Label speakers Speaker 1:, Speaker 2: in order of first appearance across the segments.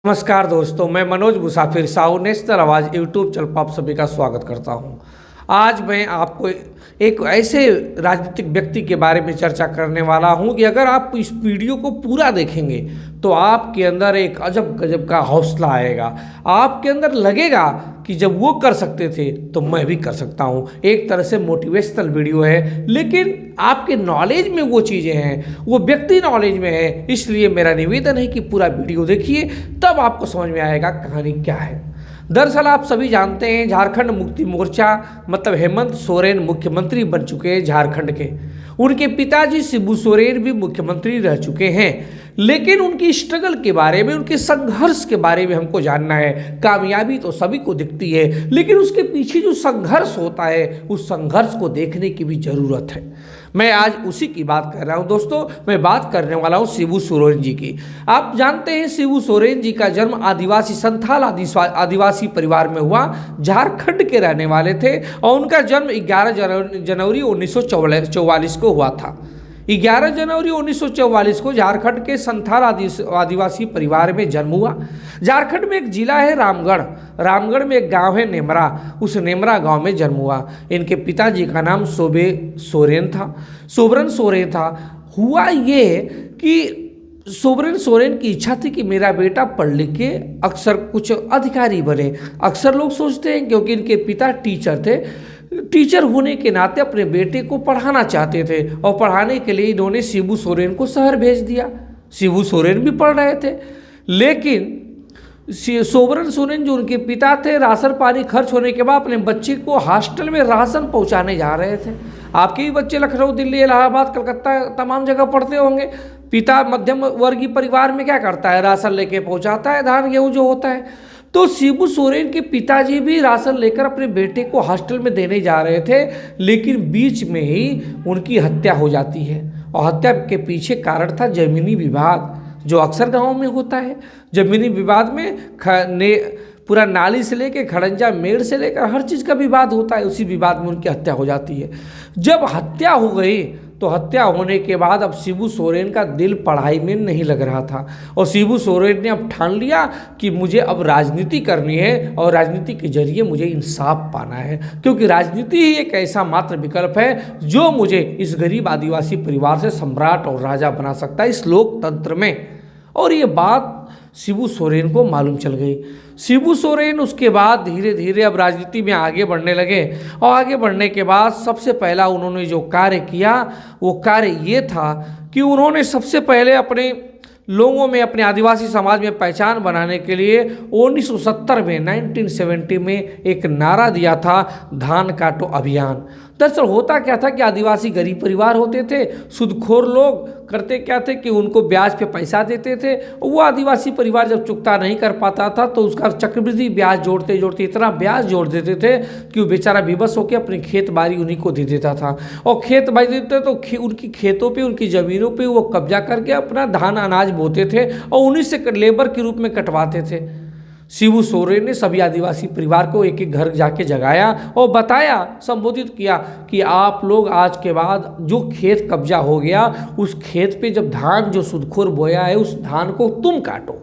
Speaker 1: नमस्कार दोस्तों, मैं मनोज मुसाफिर साहू नेशनल आवाज़ यूट्यूब चैनल पर आप सभी का स्वागत करता हूं। आज मैं आपको एक ऐसे राजनीतिक व्यक्ति के बारे में चर्चा करने वाला हूं कि अगर आप इस वीडियो को पूरा देखेंगे तो आपके अंदर एक अजब गजब का हौसला आएगा। आपके अंदर लगेगा कि जब वो कर सकते थे तो मैं भी कर सकता हूं। एक तरह से मोटिवेशनल वीडियो है, लेकिन आपके नॉलेज में वो चीज़ें हैं, वो व्यक्ति नॉलेज में है। इसलिए मेरा निवेदन है कि पूरा वीडियो देखिए, तब आपको समझ में आएगा कहानी क्या है। दरअसल आप सभी जानते हैं, झारखंड मुक्ति मोर्चा मतलब हेमंत सोरेन मुख्यमंत्री बन चुके हैं झारखंड के। उनके पिताजी शिबू सोरेन भी मुख्यमंत्री रह चुके हैं, लेकिन उनकी स्ट्रगल के बारे में, उनके संघर्ष के बारे में हमको जानना है। कामयाबी तो सभी को दिखती है, लेकिन उसके पीछे जो संघर्ष होता है, उस संघर्ष को देखने की भी जरूरत है। मैं आज उसी की बात कर रहा हूं दोस्तों। मैं बात करने वाला हूं शिबू सोरेन जी की। आप जानते हैं शिबू सोरेन जी का जन्म आदिवासी संथाल आदिवासी परिवार में हुआ। झारखंड के रहने वाले थे और उनका जन्म 11 जनवरी 1944 को हुआ था। 11 जनवरी 1944 को झारखंड के संथाल आदिवासी परिवार में जन्म हुआ। झारखंड में एक जिला है रामगढ़, रामगढ़ में एक गांव है नेमरा, उस नेमरा गांव में जन्म हुआ। इनके पिताजी का नाम सोबरन सोरेन था। हुआ ये कि सोबरन सोरेन की इच्छा थी कि मेरा बेटा पढ़ लिख के अक्सर कुछ अधिकारी बने। अक्सर लोग सोचते हैं क्योंकि इनके पिता टीचर थे, टीचर होने के नाते अपने बेटे को पढ़ाना चाहते थे और पढ़ाने के लिए इन्होंने शिबू सोरेन को शहर भेज दिया। शिबू सोरेन भी पढ़ रहे थे, लेकिन सोबरन सोरेन जो उनके पिता थे, राशन पानी खर्च होने के बाद अपने बच्चे को हॉस्टल में राशन पहुंचाने जा रहे थे। आपके भी बच्चे लखनऊ, दिल्ली, इलाहाबाद, कलकत्ता तमाम जगह पढ़ते होंगे। पिता मध्यम वर्गीय परिवार में क्या करता है, राशन लेके पहुंचाता है, धान गेहूँ जो होता है। तो शिबू सोरेन के पिताजी भी राशन लेकर अपने बेटे को हॉस्टल में देने जा रहे थे, लेकिन बीच में ही उनकी हत्या हो जाती है। और हत्या के पीछे कारण था जमीनी विवाद, जो अक्सर गाँव में होता है। जमीनी विवाद में पूरा नाली से लेकर खड़ंजा मेड़ से लेकर हर चीज़ का विवाद होता है। उसी विवाद में उनकी हत्या हो जाती है। जब हत्या हो गई तो हत्या होने के बाद अब शिबू सोरेन का दिल पढ़ाई में नहीं लग रहा था और शिबू सोरेन ने अब ठान लिया कि मुझे अब राजनीति करनी है और राजनीति के जरिए मुझे इंसाफ पाना है, क्योंकि राजनीति ही एक ऐसा मात्र विकल्प है जो मुझे इस गरीब आदिवासी परिवार से सम्राट और राजा बना सकता है इस लोकतंत्र में। और ये बात शिबू सोरेन को मालूम चल गई। शिबू सोरेन उसके बाद धीरे धीरे अब राजनीति में आगे बढ़ने लगे और आगे बढ़ने के बाद सबसे पहला उन्होंने जो कार्य किया वो कार्य ये था कि उन्होंने सबसे पहले अपने लोगों में, अपने आदिवासी समाज में पहचान बनाने के लिए 1970 में एक नारा दिया था, धान काटो अभियान। दरअसल होता क्या था कि आदिवासी गरीब परिवार होते थे, सूदखोर लोग करते क्या थे कि उनको ब्याज पे पैसा देते थे। वो आदिवासी परिवार जब चुकता नहीं कर पाता था तो उसका चक्रवृद्धि ब्याज जोड़ते जोड़ते इतना ब्याज जोड़ देते थे कि वो बेचारा विवश होकर अपनी खेत बाड़ी उन्हीं को दे देता था। और खेत बाड़ी देते तो उनकी खेतों पे, उनकी ज़मीनों पे वो कब्जा करके अपना धान अनाज बोते थे और उन्हीं से लेबर के रूप में कटवाते थे। शिबू सोरेन ने सभी आदिवासी परिवार को एक एक घर जाके जगाया और बताया, संबोधित किया कि आप लोग आज के बाद जो खेत कब्जा हो गया, उस खेत पे जब धान जो सूदखोर बोया है उस धान को तुम काटो।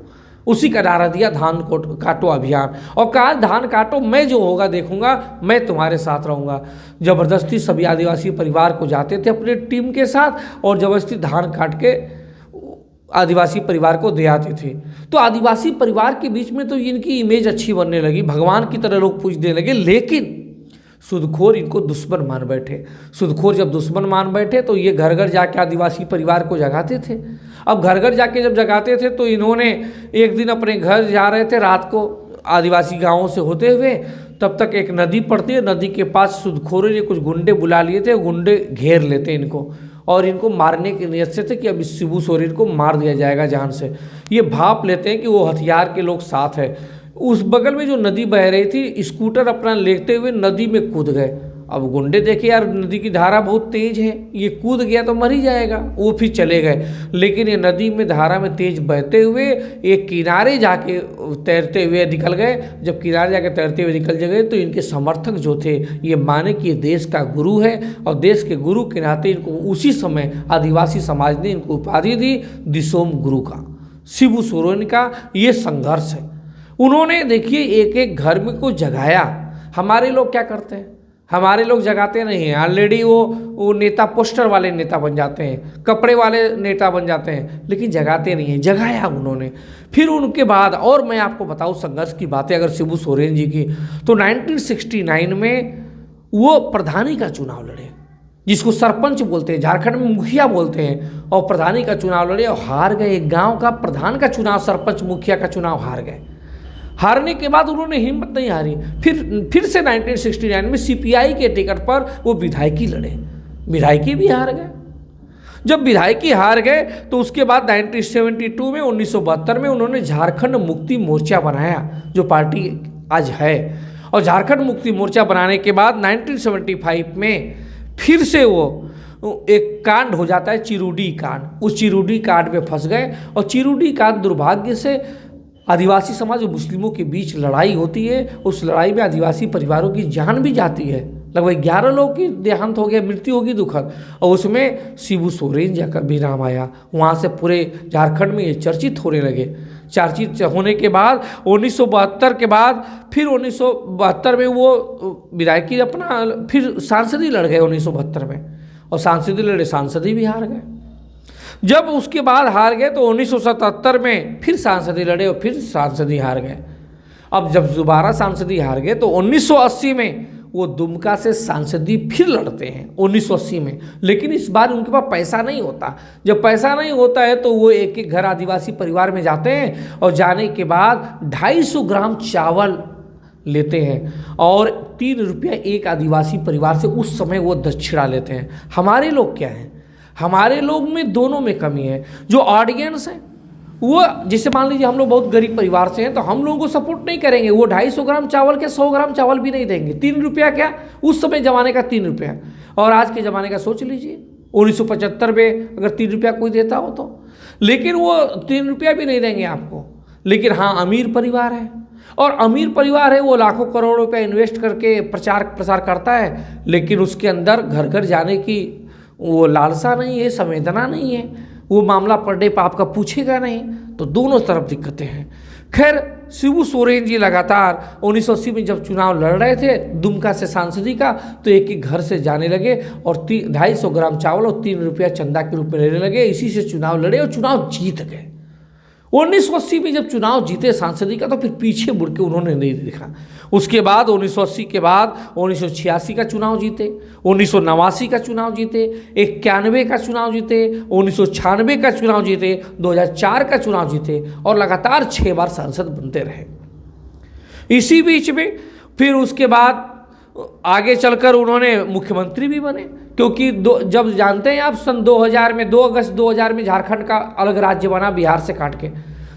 Speaker 1: उसी का नारा दिया, धान को काटो अभियान, और कहा धान काटो, मैं जो होगा देखूंगा, मैं तुम्हारे साथ रहूंगा। जबरदस्ती सभी आदिवासी परिवार को जाते थे अपने टीम के साथ और जबरदस्ती धान काट के आदिवासी परिवार को दे आते थे। तो आदिवासी परिवार के बीच में तो इनकी इमेज अच्छी बनने लगी, भगवान की तरह लोग पूजने लगे। लेकिन सूदखोर इनको दुश्मन मान बैठे। सूदखोर जब दुश्मन मान बैठे तो ये घर घर जाके आदिवासी परिवार को जगाते थे। अब घर घर जाके जब जगाते थे तो इन्होंने एक दिन अपने घर जा रहे थे रात को आदिवासी गाँवों से होते हुए, तब तक एक नदी पड़ती है। नदी के पास सूदखोरों ने कुछ गुंडे बुला लिए थे, गुंडे घेर लेते इनको और इनको मारने की नियत से थे कि अब इस शिबू सोरेन को मार दिया जाएगा जान से। ये भाप लेते हैं कि वो हथियार के लोग साथ है। उस बगल में जो नदी बह रही थी, स्कूटर अपना लेते हुए नदी में कूद गए। अब गुंडे देखे यार नदी की धारा बहुत तेज है, ये कूद गया तो मर ही जाएगा, वो फिर चले गए। लेकिन ये नदी में धारा में तेज बहते हुए एक किनारे जाके तैरते हुए निकल गए। जब किनारे जाके तैरते हुए निकल गए तो इनके समर्थक जो थे ये माने कि ये देश का गुरु है और देश के गुरु के नाते इनको उसी समय आदिवासी समाज ने इनको उपाधि दी दिसोम गुरु का। शिबू सोरेन का ये संघर्ष है। उन्होंने देखिए एक एक घर में को जगाया। हमारे लोग क्या करते हैं, हमारे लोग जगाते नहीं हैं, ऑलरेडी वो नेता पोस्टर वाले नेता बन जाते हैं, कपड़े वाले नेता बन जाते हैं, लेकिन जगाते नहीं हैं। जगाया उन्होंने। फिर उनके बाद, और मैं आपको बताऊं संघर्ष की बातें अगर शिबू सोरेन जी की, तो 1969 में वो प्रधानी का चुनाव लड़े, जिसको सरपंच बोलते हैं, झारखंड में मुखिया बोलते हैं, और प्रधानी का चुनाव लड़े और हार गए। एक गाँव का प्रधान का चुनाव, सरपंच मुखिया का चुनाव हार गए। हारने के बाद उन्होंने हिम्मत नहीं हारी, फिर से 1969 में सीपीआई के टिकट पर वो विधायकी लड़े, विधायकी भी हार गए। जब विधायकी हार गए तो उसके बाद 1972 में 1972 में उन्होंने झारखंड मुक्ति मोर्चा बनाया, जो पार्टी आज है। और झारखंड मुक्ति मोर्चा बनाने के बाद 1975 में फिर से वो एक कांड हो जाता है, चिरूडी कांड। उस चिरूडी कांड में फंस गए, और चिरूडी कांड दुर्भाग्य से आदिवासी समाज और मुस्लिमों के बीच लड़ाई होती है। उस लड़ाई में आदिवासी परिवारों की जान भी जाती है, लगभग 11 लोगों की देहांत हो गया, मृत्यु होगी दुखद, और उसमें शिबू सोरेन जी का भी नाम आया। वहाँ से पूरे झारखंड में ये चर्चित होने लगे। चर्चित होने के बाद 1972 के बाद फिर 1972 में वो विधायकी अपना फिर सांसदी लड़ गए 1972 में, और सांसदी लड़े, सांसदी भी हार गए। जब उसके बाद हार गए तो 1977 में फिर सांसदी लड़े और फिर सांसदी हार गए। अब जब दोबारा सांसदी हार गए तो 1980 में वो दुमका से सांसदी फिर लड़ते हैं 1980 में, लेकिन इस बार उनके पास पैसा नहीं होता। जब पैसा नहीं होता है तो वो एक एक घर आदिवासी परिवार में जाते हैं, और जाने के बाद 250 ग्राम चावल लेते हैं और 3 रुपया एक आदिवासी परिवार से उस समय वो दक्षिणा लेते हैं। हमारे लोग क्या हैं, हमारे लोग में दोनों में कमी है। जो ऑडियंस है वो, जैसे मान लीजिए हम लोग बहुत गरीब परिवार से हैं तो हम लोगों को सपोर्ट नहीं करेंगे। वो 250 ग्राम चावल के 100 ग्राम चावल भी नहीं देंगे। 3 रुपया क्या, उस समय ज़माने का 3 रुपया, और आज के ज़माने का सोच लीजिए 1975 में अगर 3 रुपया कोई देता हो तो, लेकिन वो 3 रुपया भी नहीं देंगे आपको। लेकिन हाँ, अमीर परिवार है, और अमीर परिवार है, वो लाखों करोड़ रुपया इन्वेस्ट करके प्रचार प्रसार करता है, लेकिन उसके अंदर घर घर जाने की वो लालसा नहीं है, संवेदना नहीं है, वो मामला पर डे आपका पूछेगा नहीं। तो दोनों तरफ दिक्कतें हैं। खैर, शिबू सोरेन जी लगातार 1980 में जब चुनाव लड़ रहे थे दुमका से सांसदी का, तो एक एक घर से जाने लगे और 250 ग्राम चावल और 3 रुपया चंदा के रूप में लेने लगे। इसी से चुनाव लड़े और चुनाव जीत गए। 1980 में जब चुनाव जीते सांसदी का, तो फिर पीछे मुड़ के उन्होंने नहीं देखा। उसके बाद 1980 के बाद 1986 का चुनाव जीते, 1989 का चुनाव जीते, 91 का चुनाव जीते, 1996 का चुनाव जीते, 2004 का चुनाव जीते, और लगातार 6 बार सांसद बनते रहे। इसी बीच में फिर उसके बाद आगे चलकर उन्होंने मुख्यमंत्री भी बने, क्योंकि जब जानते हैं आप सन 2000 में 2 अगस्त 2000 में झारखंड का अलग राज्य बना बिहार से काट के।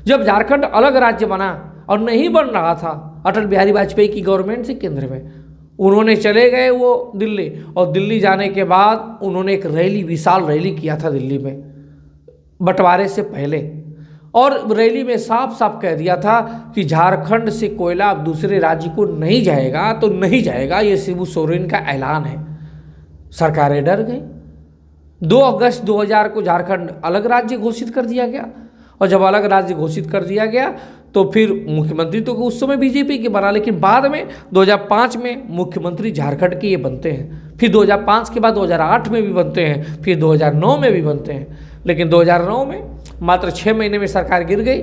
Speaker 1: जब झारखंड अलग राज्य बना और नहीं बन रहा था अटल बिहारी वाजपेयी की गवर्नमेंट से केंद्र में, उन्होंने चले गए वो दिल्ली, और दिल्ली जाने के बाद उन्होंने एक रैली, विशाल रैली किया था दिल्ली में बंटवारे से पहले, और रैली में साफ साफ कह दिया था कि झारखंड से कोयला अब दूसरे राज्य को नहीं जाएगा तो नहीं जाएगा। ये शिबू सोरेन का ऐलान है। सरकारें डर गई। 2 अगस्त 2000 को झारखंड अलग राज्य घोषित कर दिया गया, और जब अलग राज्य घोषित कर दिया गया तो फिर मुख्यमंत्री तो उस समय बीजेपी के बना, लेकिन बाद में 2005 में मुख्यमंत्री झारखंड के ये बनते हैं। फिर 2005 के बाद 2008 में भी बनते हैं, फिर 2009 में भी बनते हैं। लेकिन 2009 में मात्र 6 महीने में सरकार गिर गई,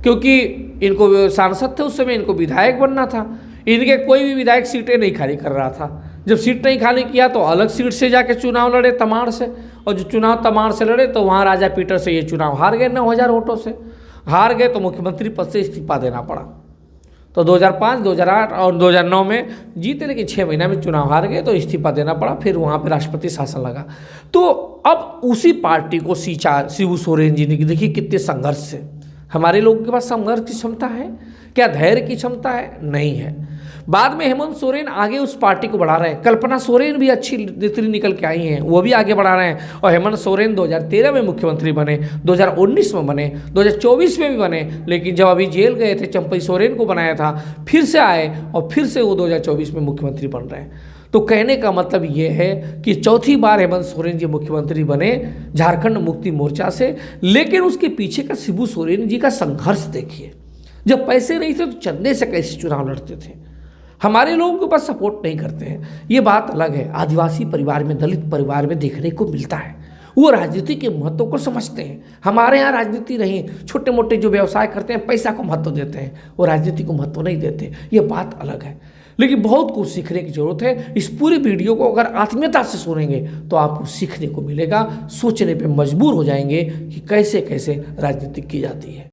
Speaker 1: क्योंकि इनको सांसद थे उस समय, इनको विधायक बनना था। इनके कोई भी विधायक सीटें नहीं खाली कर रहा था। जब सीट नहीं खाली किया तो अलग सीट से जाके चुनाव लड़े तमाड़ से, और जो चुनाव तमाड़ से लड़े तो वहाँ राजा पीटर से ये चुनाव हार गए। 9000 वोटों से हार गए तो मुख्यमंत्री पद से इस्तीफा देना पड़ा। तो 2005, 2008 और 2009 में जीते, लेकिन 6 महीना में चुनाव हार गए तो इस्तीफा देना पड़ा। फिर वहाँ पे राष्ट्रपति शासन लगा। तो अब उसी पार्टी को शिबू सोरेन जी ने, देखिए कितने संघर्ष से, हमारे लोगों के पास संघर्ष की क्षमता है क्या, धैर्य की क्षमता है, नहीं है। बाद में हेमंत सोरेन आगे उस पार्टी को बढ़ा रहे हैं। कल्पना सोरेन भी अच्छी नेत्री निकल के आई हैं, वो भी आगे बढ़ा रहे हैं। और हेमंत सोरेन 2013 में मुख्यमंत्री बने, 2019 में बने, 2024 में भी बने, लेकिन जब अभी जेल गए थे चंपई सोरेन को बनाया था, फिर से आए और फिर से वो 2024 में मुख्यमंत्री बन रहे हैं। तो कहने का मतलब ये है कि चौथी बार हेमंत सोरेन जी मुख्यमंत्री बने झारखंड मुक्ति मोर्चा से, लेकिन उसके पीछे का शिबू सोरेन जी का संघर्ष देखिए। जब पैसे नहीं थे तो चंदे से कैसे चुनाव लड़ते थे। हमारे लोगों के पास सपोर्ट नहीं करते हैं, ये बात अलग है। आदिवासी परिवार में, दलित परिवार में देखने को मिलता है, वो राजनीति के महत्व को समझते हैं। हमारे यहाँ राजनीति नहीं, छोटे मोटे जो व्यवसाय करते हैं पैसा को महत्व देते हैं, वो राजनीति को महत्व नहीं देते, ये बात अलग है। लेकिन बहुत कुछ सीखने की जरूरत है। इस पूरी वीडियो को अगर आत्मीयता से सुनेंगे तो आपको सीखने को मिलेगा, सोचने पे मजबूर हो जाएंगे कि कैसे कैसे राजनीति की जाती है।